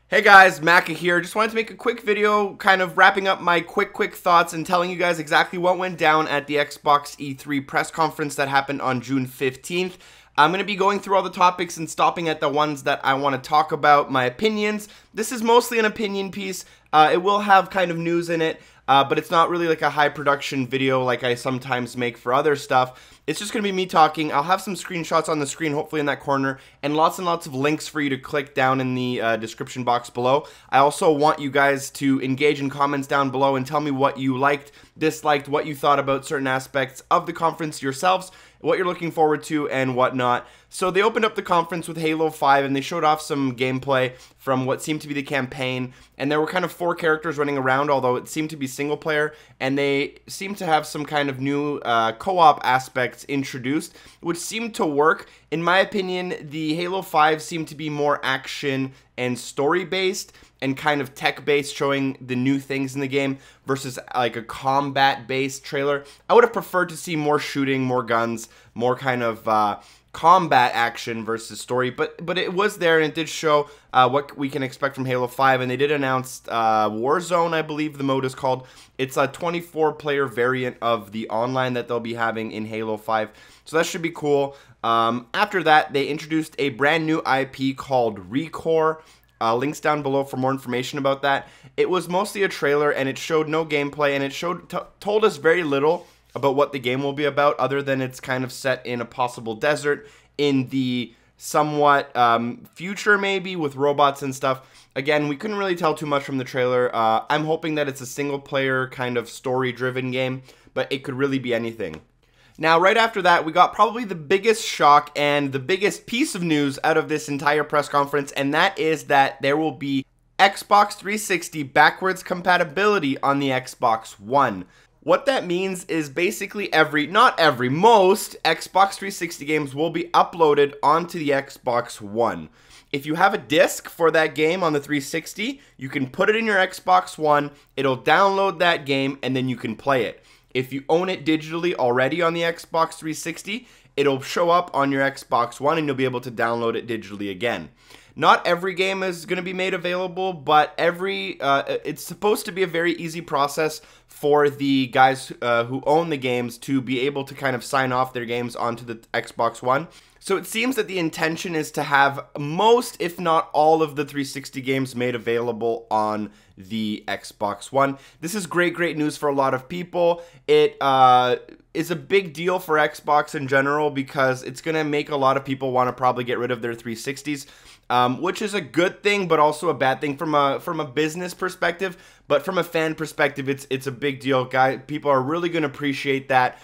Hey guys, Macca here. Just wanted to make a quick video kind of wrapping up my quick thoughts and telling you guys exactly what went down at the Xbox E3 press conference that happened on June 15th. I'm going to be going through all the topics and stopping at the ones that I want to talk about, my opinions. This is mostly an opinion piece. It will have kind of news in it, but it's not really like a high production video like I sometimes make for other stuff. It's just going to be me talking. I'll have some screenshots on the screen, hopefully in that corner, and lots of links for you to click down in the description box below. I also want you guys to engage in comments down below and tell me what you liked, disliked, what you thought about certain aspects of the conference yourselves, what you're looking forward to, and whatnot. So they opened up the conference with Halo 5, and they showed off some gameplay from what seemed to be the campaign, and there were kind of 4 characters running around, although it seemed to be single player, and they seemed to have some kind of new co-op aspects introduced, which seemed to work. In my opinion, the Halo 5 seemed to be more action and story-based, and kind of tech-based, showing the new things in the game versus like a combat-based trailer. I would have preferred to see more shooting, more guns, more kind of combat action versus story, but it was there, and it did show what we can expect from Halo 5, and they did announce Warzone, I believe the mode is called. It's a 24-player variant of the online that they'll be having in Halo 5, so that should be cool. After that, they introduced a brand new IP called ReCore. Links down below for more information about that. It was mostly a trailer, and it showed no gameplay, and it told us very little about what the game will be about, other than it's kind of set in a possible desert in the somewhat future, maybe, with robots and stuff. Again, we couldn't really tell too much from the trailer. I'm hoping that it's a single-player kind of story-driven game, but it could really be anything. Now, right after that, we got probably the biggest shock and the biggest piece of news out of this entire press conference, and that is that there will be Xbox 360 backwards compatibility on the Xbox One. What that means is basically most Xbox 360 games will be uploaded onto the Xbox One. If you have a disc for that game on the 360, you can put it in your Xbox One, it'll download that game, and then you can play it. If you own it digitally already on the Xbox 360, it'll show up on your Xbox One and you'll be able to download it digitally again. Not every game is going to be made available, but it's supposed to be a very easy process for the guys who own the games to be able to kind of sign off their games onto the Xbox One. So it seems that the intention is to have most, if not all, of the 360 games made available on the Xbox One. This is great news for a lot of people. It is a big deal for Xbox in general because it's going to make a lot of people want to probably get rid of their 360s. Which is a good thing, but also a bad thing from a business perspective. But from a fan perspective, it's a big deal, guys. People are really going to appreciate that.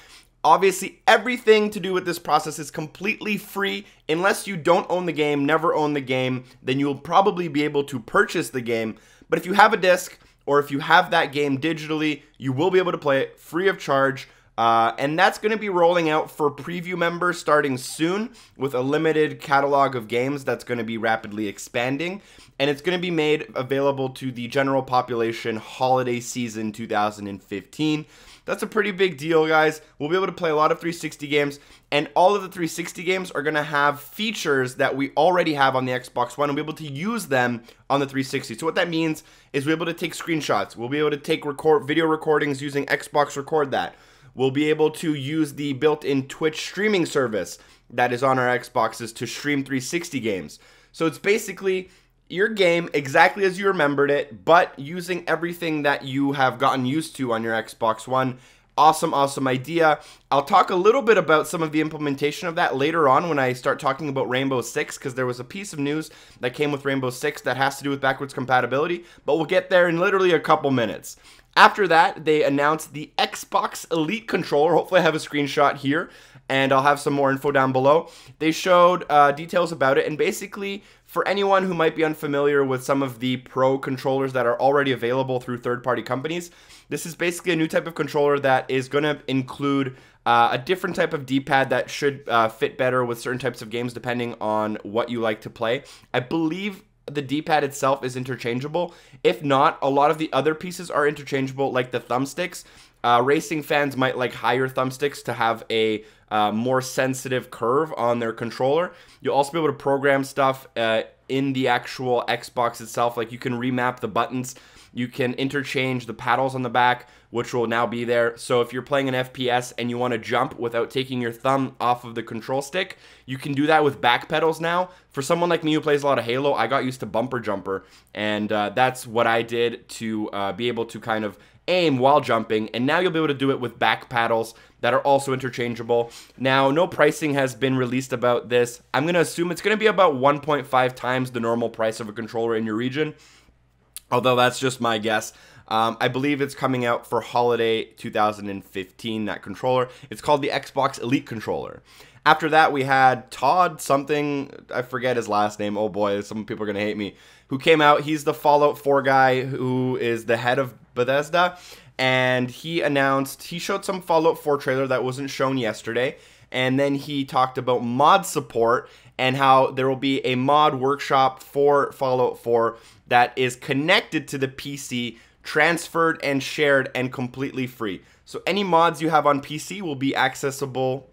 Obviously, everything to do with this process is completely free. Unless you don't own the game, never own the game, then you'll probably be able to purchase the game. But if you have a disc, or if you have that game digitally, you will be able to play it free of charge. And that's going to be rolling out for preview members starting soon with a limited catalog of games that's going to be rapidly expanding. And it's going to be made available to the general population holiday season 2015. That's a pretty big deal, guys. We'll be able to play a lot of 360 games, and all of the 360 games are going to have features that we already have on the Xbox One, and we'll be able to use them on the 360. So what that means is we'll be able to take screenshots. We'll be able to take video recordings using Xbox Record That. We'll be able to use the built-in Twitch streaming service that is on our Xboxes to stream 360 games. So it's basically your game exactly as you remembered it, but using everything that you have gotten used to on your Xbox One. Awesome idea. I'll talk a little bit about some of the implementation of that later on when I start talking about Rainbow Six, because there was a piece of news that came with Rainbow Six that has to do with backwards compatibility, but we'll get there in literally a couple minutes. After that, they announced the Xbox Elite controller. Hopefully I have a screenshot here, and I'll have some more info down below. They showed details about it, and basically, for anyone who might be unfamiliar with some of the Pro controllers that are already available through third-party companies, this is basically a new type of controller that is going to include a different type of D-pad that should fit better with certain types of games depending on what you like to play. I believe the D-pad itself is interchangeable. If not, a lot of the other pieces are interchangeable, like the thumbsticks. Racing fans might like higher thumbsticks to have a more sensitive curve on their controller. You'll also be able to program stuff in the actual Xbox itself. Like, you can remap the buttons. You can interchange the paddles on the back, which will now be there. So if you're playing an FPS and you want to jump without taking your thumb off of the control stick, you can do that with back pedals now. For someone like me who plays a lot of Halo, I got used to bumper jumper, and that's what I did to be able to kind of aim while jumping, and now you'll be able to do it with back paddles that are also interchangeable. Now, no pricing has been released about this. I'm going to assume it's going to be about 1.5 times the normal price of a controller in your region, although that's just my guess. I believe it's coming out for holiday 2015, that controller. It's called the Xbox Elite Controller. After that, we had Todd something, I forget his last name, oh boy, some people are going to hate me, who came out. He's the Fallout 4 guy who is the head of Bethesda, and he showed some Fallout 4 trailer that wasn't shown yesterday, and then he talked about mod support and how there will be a mod workshop for Fallout 4 that is connected to the PC, transferred and shared, and completely free. So any mods you have on PC will be accessible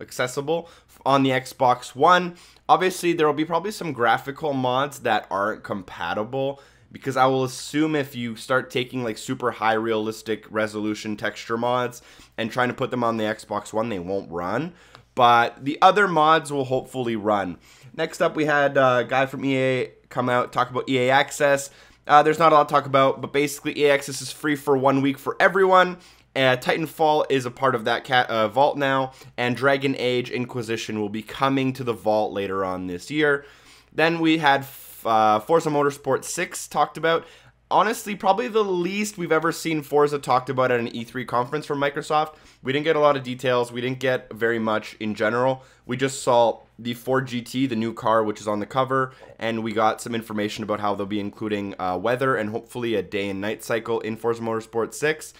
on the Xbox One. Obviously, there will be probably some graphical mods that aren't compatible, because I will assume if you start taking like super high realistic resolution texture mods and trying to put them on the Xbox One, they won't run. But the other mods will hopefully run. Next up, we had a guy from EA come out, talk about EA Access. There's not a lot to talk about, but basically EA Access is free for 1 week for everyone. Titanfall is a part of that vault now, and Dragon Age Inquisition will be coming to the vault later on this year. Then we had Forza Motorsport 6 talked about. Honestly, probably the least we've ever seen Forza talked about at an E3 conference from Microsoft. We didn't get a lot of details. We didn't get very much in general. We just saw the Ford GT, the new car, which is on the cover, and we got some information about how they'll be including weather and hopefully a day and night cycle in Forza Motorsport 6.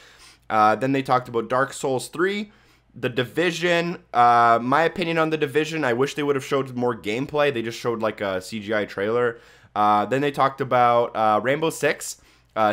Then they talked about Dark Souls 3, The Division. My opinion on The Division, I wish they would have showed more gameplay. They just showed like a CGI trailer. Then they talked about Rainbow Six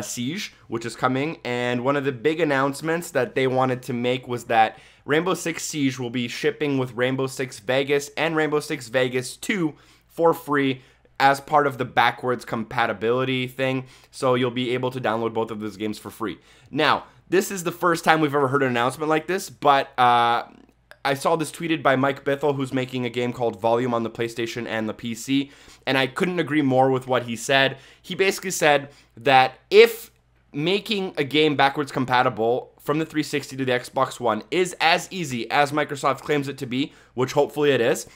Siege, which is coming, and one of the big announcements that they wanted to make was that Rainbow Six Siege will be shipping with Rainbow Six Vegas and Rainbow Six Vegas 2 for free as part of the backwards compatibility thing, so you'll be able to download both of those games for free. Now, this is the first time we've ever heard an announcement like this, but I saw this tweeted by Mike Bithell, who's making a game called Volume on the PlayStation and the PC, and I couldn't agree more with what he said. He basically said that if making a game backwards compatible from the 360 to the Xbox One is as easy as Microsoft claims it to be, which hopefully it is,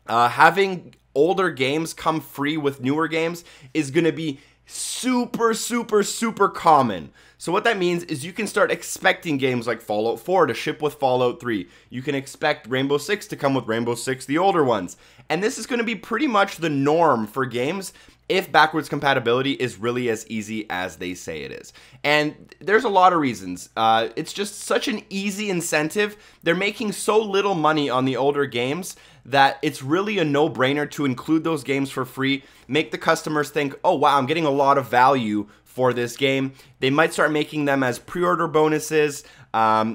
having older games come free with newer games is going to be super, super, super common. So what that means is you can start expecting games like Fallout 4 to ship with Fallout 3. You can expect Rainbow Six to come with Rainbow Six, the older ones. And this is going to be pretty much the norm for games if backwards compatibility is really as easy as they say it is. And there's a lot of reasons. It's just such an easy incentive. They're making so little money on the older games that it's really a no-brainer to include those games for free, make the customers think, oh wow, I'm getting a lot of value for this game. They might start making them as pre-order bonuses,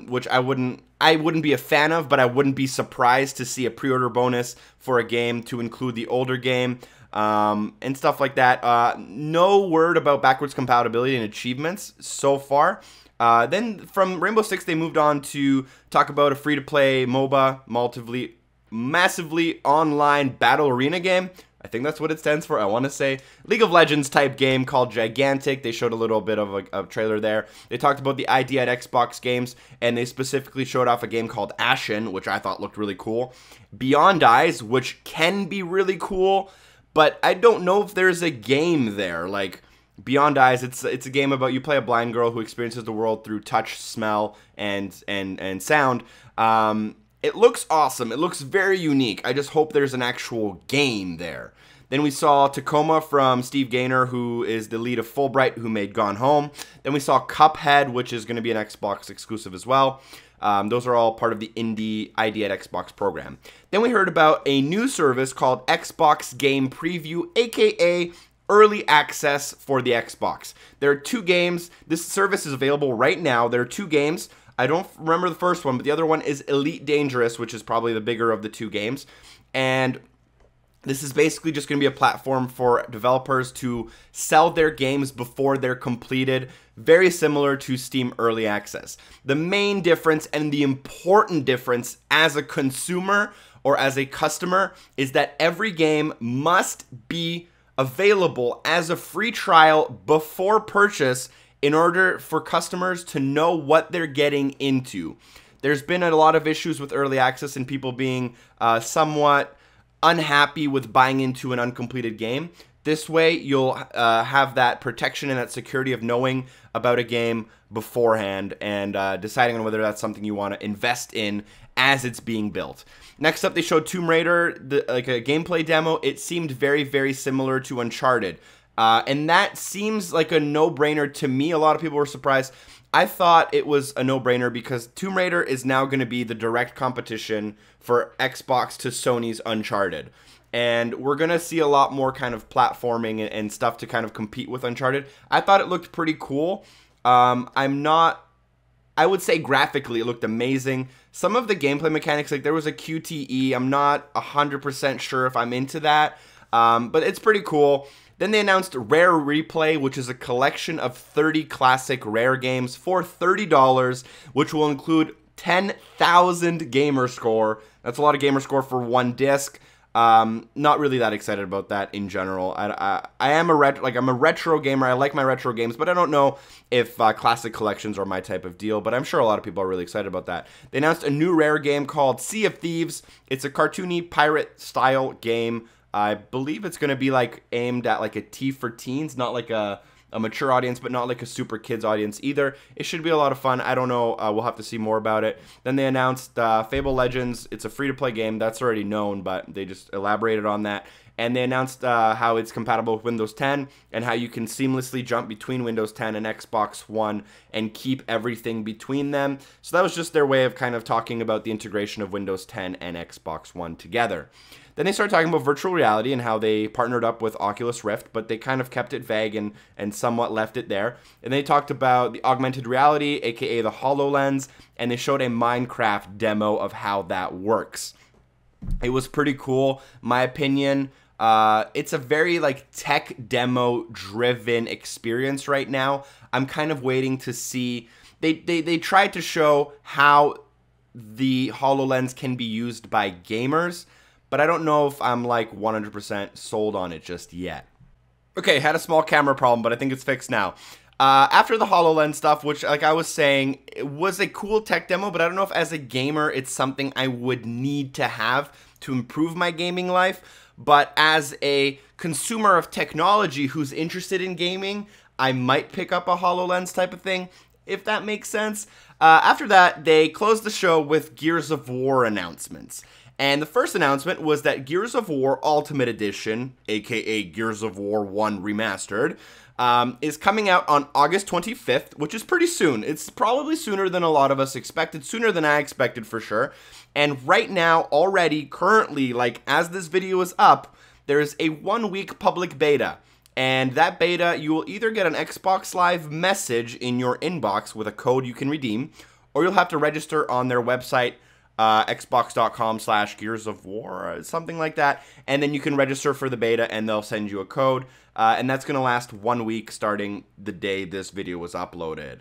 which I wouldn't be a fan of, but I wouldn't be surprised to see a pre-order bonus for a game to include the older game, and stuff like that. No word about backwards compatibility and achievements so far. Then from Rainbow Six, they moved on to talk about a free-to-play MOBA, massively online battle arena game. I think that's what it stands for. I want to say League of Legends type game called Gigantic. They showed a little bit of a trailer there. They talked about the ID at Xbox games, and they specifically showed off a game called Ashen, which I thought looked really cool. Beyond Eyes, which can be really cool, but I don't know if there's a game there. Like Beyond Eyes, it's a game about you play a blind girl who experiences the world through touch, smell, and sound. It looks awesome. It looks very unique. I just hope there's an actual game there. Then we saw Tacoma from Steve Gaynor, who is the lead of Fulbright, who made Gone Home. Then we saw Cuphead, which is going to be an Xbox exclusive as well. Those are all part of the Indie ID at Xbox program. Then we heard about a new service called Xbox Game Preview, aka Early Access for the Xbox. There are 2 games. This service is available right now. There are 2 games. I don't remember the first one, but the other one is Elite Dangerous, which is probably the bigger of the 2 games. And This is basically just going to be a platform for developers to sell their games before they're completed, very similar to Steam Early Access. The main difference and the important difference as a consumer or as a customer is that every game must be available as a free trial before purchase in order for customers to know what they're getting into. There's been a lot of issues with early access and people being somewhat unhappy with buying into an uncompleted game. This way, you'll have that protection and that security of knowing about a game beforehand and deciding on whether that's something you want to invest in as it's being built. Next up, they showed Tomb Raider, like a gameplay demo. It seemed very, very similar to Uncharted. And that seems like a no-brainer to me. A lot of people were surprised. I thought it was a no-brainer because Tomb Raider is now going to be the direct competition for Xbox to Sony's Uncharted. And we're going to see a lot more kind of platforming and stuff to kind of compete with Uncharted. I thought it looked pretty cool. I would say graphically it looked amazing. Some of the gameplay mechanics, like there was a QTE. I'm not 100% sure if I'm into that, but it's pretty cool. Then they announced Rare Replay, which is a collection of 30 classic Rare games for $30, which will include 10,000 GamerScore. That's a lot of GamerScore for one disc. Not really that excited about that in general. I am I'm a retro gamer. I like my retro games, but I don't know if classic collections are my type of deal. But I'm sure a lot of people are really excited about that. They announced a new Rare game called Sea of Thieves. It's a cartoony pirate style game. I believe it's going to be like aimed at like a T for teens, not like a mature audience, but not like a super kids audience either. It should be a lot of fun. I don't know. We'll have to see more about it. Then they announced Fable Legends. It's a free-to-play game. That's already known, but they just elaborated on that. And they announced how it's compatible with Windows 10 and how you can seamlessly jump between Windows 10 and Xbox One and keep everything between them. So that was just their way of kind of talking about the integration of Windows 10 and Xbox One together. Then they started talking about virtual reality and how they partnered up with Oculus Rift, but they kind of kept it vague and somewhat left it there. And they talked about the augmented reality, aka the HoloLens, and they showed a Minecraft demo of how that works. It was pretty cool, my opinion. It's a very like tech demo driven experience right now. I'm kind of waiting to see. They tried to show how the HoloLens can be used by gamers, but I don't know if I'm like 100% sold on it just yet. Okay, had a small camera problem, but I think it's fixed now. After the HoloLens stuff, which like I was saying, it was a cool tech demo, but I don't know if as a gamer it's something I would need to have to improve my gaming life. But as a consumer of technology who's interested in gaming, I might pick up a HoloLens type of thing, if that makes sense. After that, they closed the show with Gears of War announcements. And the first announcement was that Gears of War Ultimate Edition, aka Gears of War 1 Remastered, is coming out on August 25th, which is pretty soon. It's probably sooner than a lot of us expected, sooner than I expected for sure. And right now, already, currently, like as this video is up, there is a 1-week public beta. And that beta, you will either get an Xbox Live message in your inbox with a code you can redeem, or you'll have to register on their website, xbox.com/Gears of War, something like that, and then you can register for the beta and they'll send you a code, and that's going to last 1 week starting the day this video was uploaded.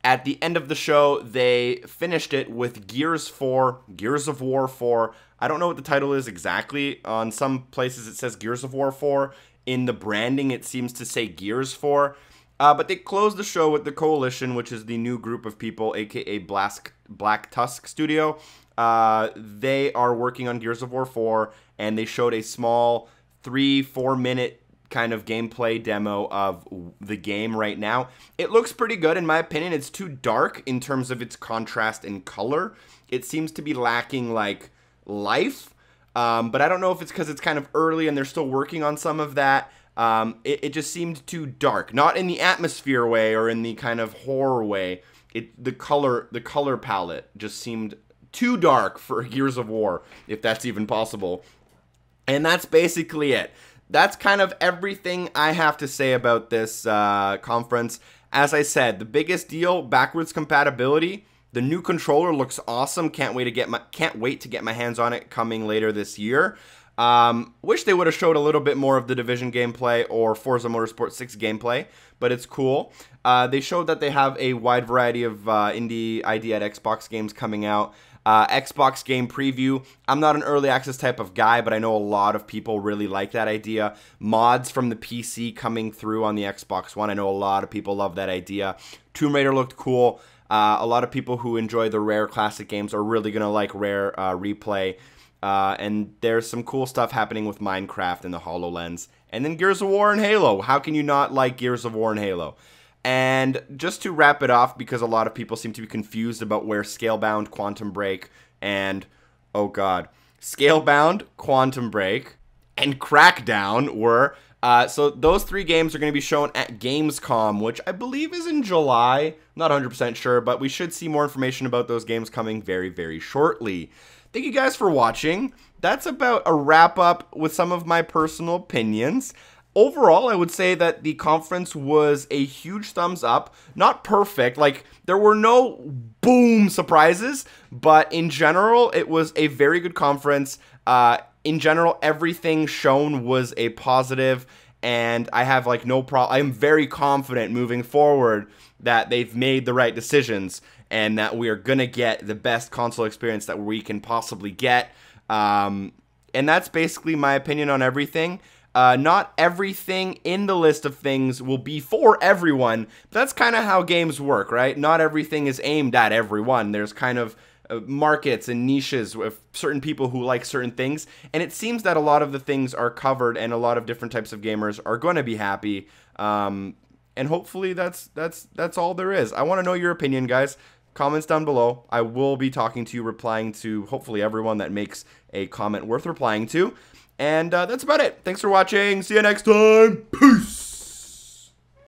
At the end of the show, they finished it with Gears of War 4. I don't know what the title is exactly. On some places it says Gears of War 4. In the branding, it seems to say Gears 4. But they closed the show with the Coalition, which is the new group of people, aka Black Tusk Studio. They are working on Gears of War 4, and they showed a small 3-4 minute kind of gameplay demo of the game right now. It looks pretty good in my opinion. It's too dark in terms of its contrast and color. It seems to be lacking like life, but I don't know if it's because it's kind of early and they're still working on some of that. It just seemed too dark, not in the atmosphere way or in the kind of horror way. The color palette just seemed too dark for Gears of War, if that's even possible. And that's basically it. That's kind of everything I have to say about this conference. As I said, the biggest deal, backwards compatibility. The new controller looks awesome. Can't wait to get my hands on it coming later this year. Wish they would have showed a little bit more of the Division gameplay or Forza Motorsport 6 gameplay, but it's cool. They showed that they have a wide variety of indie ID at Xbox games coming out. Xbox game preview. I'm not an early access type of guy, but I know a lot of people really like that idea. Mods from the PC coming through on the Xbox One. I know a lot of people love that idea. Tomb Raider looked cool. A lot of people who enjoy the Rare classic games are really going to like Rare Replay. And there's some cool stuff happening with Minecraft and the HoloLens. And then Gears of War and Halo. How can you not like Gears of War and Halo? And just to wrap it off, because a lot of people seem to be confused about where Scalebound, Quantum Break, and, oh god, Scalebound, Quantum Break, and Crackdown were. So those 3 games are going to be shown at Gamescom, which I believe is in July. Not 100% sure, but we should see more information about those games coming very, very shortly. Thank you guys for watching. That's about a wrap-up with some of my personal opinions. Overall, I would say that the conference was a huge thumbs up. Not perfect, like there were no boom surprises, but in general, it was a very good conference. In general, everything shown was a positive, and I have like no problem. I'm very confident moving forward that they've made the right decisions and that we are gonna get the best console experience that we can possibly get. And that's basically my opinion on everything. Not everything in the list of things will be for everyone. But that's kind of how games work, right? Not everything is aimed at everyone. There's kind of markets and niches with certain people who like certain things. And it seems that a lot of the things are covered and a lot of different types of gamers are going to be happy. And hopefully that's all there is. I want to know your opinion, guys. Comments down below. I will be talking to you, replying to hopefully everyone that makes a comment worth replying to. And that's about it. Thanks for watching. See you next time. Peace.